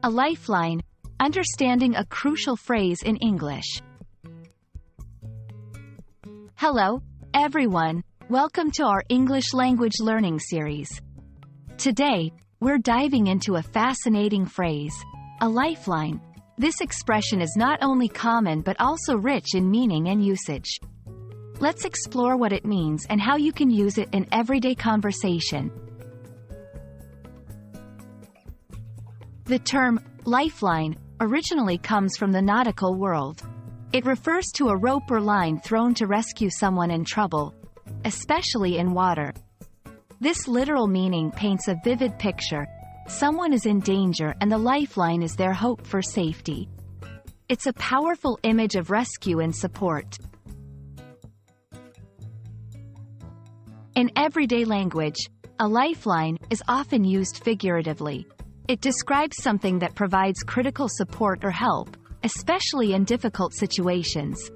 A lifeline, understanding a crucial phrase in English. Hello, everyone. Welcome to our English language learning series. Today, we're diving into a fascinating phrase, a lifeline. This expression is not only common but also rich in meaning and usage. Let's explore what it means and how you can use it in everyday conversation. The term, lifeline, originally comes from the nautical world. It refers to a rope or line thrown to rescue someone in trouble, especially in water. This literal meaning paints a vivid picture. Someone is in danger and the lifeline is their hope for safety. It's a powerful image of rescue and support. In everyday language, a lifeline is often used figuratively. It describes something that provides critical support or help, especially in difficult situations.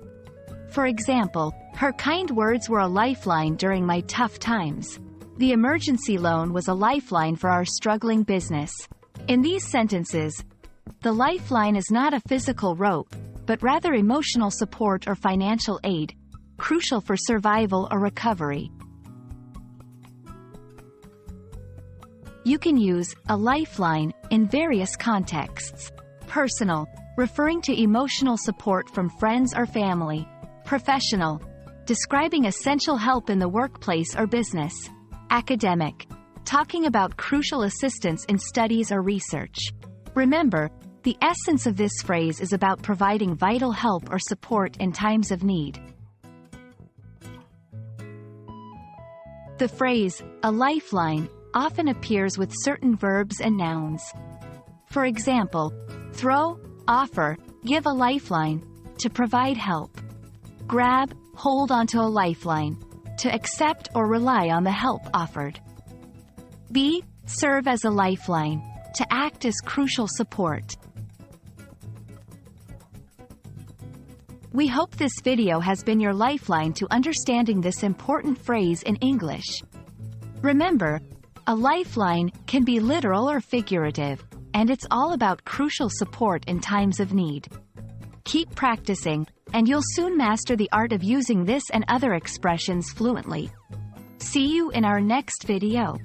For example, her kind words were a lifeline during my tough times. The emergency loan was a lifeline for our struggling business. In these sentences, the lifeline is not a physical rope, but rather emotional support or financial aid, crucial for survival or recovery. You can use a lifeline in various contexts. Personal, referring to emotional support from friends or family. Professional, describing essential help in the workplace or business. Academic, talking about crucial assistance in studies or research. Remember, the essence of this phrase is about providing vital help or support in times of need. The phrase, a lifeline, often appears with certain verbs and nouns. For example, throw, offer, give a lifeline, to provide help. Grab, hold onto a lifeline, to accept or rely on the help offered. Be, serve as a lifeline, to act as crucial support. We hope this video has been your lifeline to understanding this important phrase in English. Remember, a lifeline can be literal or figurative, and it's all about crucial support in times of need. Keep practicing, and you'll soon master the art of using this and other expressions fluently. See you in our next video.